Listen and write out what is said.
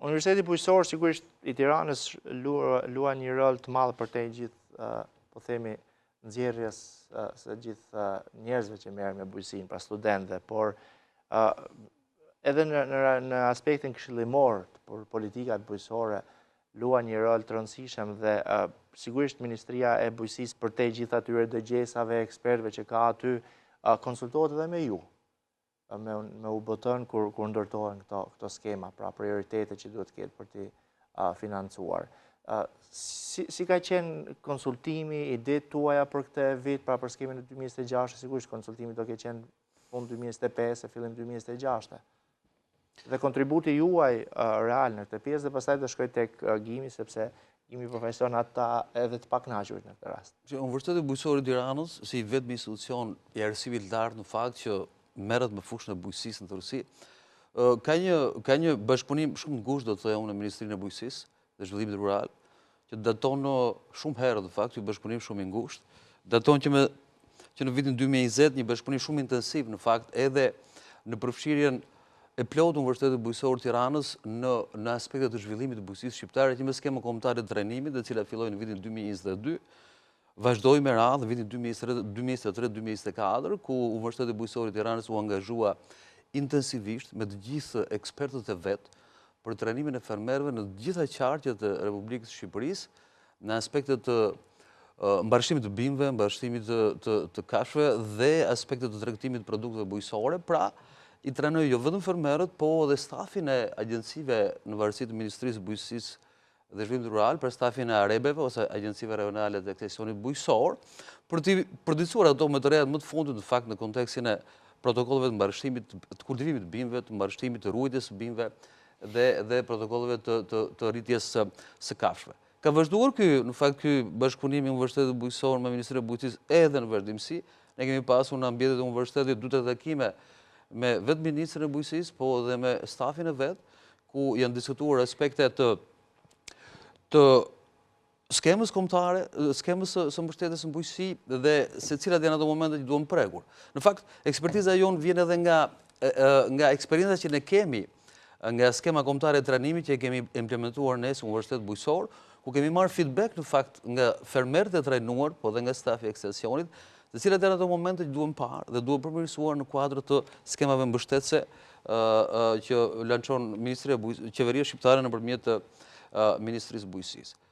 Universiteti Bujqësor sigurisht i Tiranës luan një rol të madh për te gjithë, po themi, nxjerrjes së gjithë njerëzve që merren me bujqësinë, pra studentëve, por edhe në aspektin këshillimor për politikat bujqësore luan një rol të rëndësishëm dhe sigurisht Ministria e Bujqësisë për te gjithë atyre dëgjesave, ekspertëve që ka aty, konsultohet edhe me ju, me UBT-n kur ndërtohen këto skema, pra prioritetet që duhet ketë për t'i financuar. Si ka qenë konsultimi, idetë tuaja për këtë vit, pra për skemin e 2026, sigurisht konsultimi do ke qenë fund 2025 e fillim 2026. Dhe kontributi juaj real në këtë pjesë dhe pastaj do shkoj tek Gimi, sepse Gimi profesion ata edhe të pakënaqurit në këtë rast. Universiteti Bujqësor i Tiranës, si vetëm institucion i arsimit lart në fakt që merret me fushën e bujqësisë në tërësi, ka një bashkëpunim shumë të ngushtë, do të thoya unë, në Ministrinë e Bujqësisë dhe Zhvillimit Rural, që daton shumë herë në fakt, një bashkëpunim shumë i ngushtë, daton që në vitin 2020 një bashkëpunim shumë intensiv në fakt edhe në përfshirjen e plotë Universitetit Bujqësor Tiranës në aspektet të zhvillimit të bujqësisë shqiptare, që me skema kombëtare të trajnimit, dhe cila filloi në vitin 2022, vazhdoi me radhë në vitin 2023-2024, ku Universiteti Bujqësor i Tiranës u angazhua intensivisht me të gjithë ekspertët e vet për trajnimin e fermerëve në të gjitha qarqet e Republikës së Shqipërisë, në aspektet të mbarështimit të bimëve, mbarështimit të kafshëve dhe aspektet të tregtimit të produkteve bujqësore, pra i trajnoi jo vetëm fermerët, po edhe stafin e agjencive në varësi të Ministrisë së Bujqësisë dhe Zhvillimit Rural, për stafin e AREB-eve ose agjencive rajonale të aksesionit bujqësor, për të përditësuar ato me të reja më të fundit në fakt në kontekstin e protokolleve të mbarështimit të kultivimit të bimëve, të mbarështimit të ruajtjes së bimëve dhe protokolleve të rritjes së kafshëve. Ka vazhduar në fakt ky bashkëpunim i Universitetit Bujqësor me Ministrinë e Bujqësisë edhe në vazhdimsi. Ne kemi pasur në ambientet e universitetit 2 takime me vetë Ministrin e Bujqësisë, po edhe me stafin e vet, ku janë diskutuar aspekte të skemës kombëtare, skemës së mbështetjes në bujqësi dhe se cilat janë ato momente që duhen prekur. Në fakt, ekspertiza jonë vjen edhe nga eksperienca që ne kemi nga skema kombëtare e trajnimit që e kemi implementuar ne si Universitet Bujqësor, ku kemi marrë feedback në fakt nga fermerët e trajnuar, po dhe nga stafi i ekstensionit, të cilat janë ato momente që duhen parë dhe duhen përmirësuar në kuadër të skemave mbështetëse që lançon Qeveria Shqiptare nëpërmjet Ministrisë së Bujqësisë.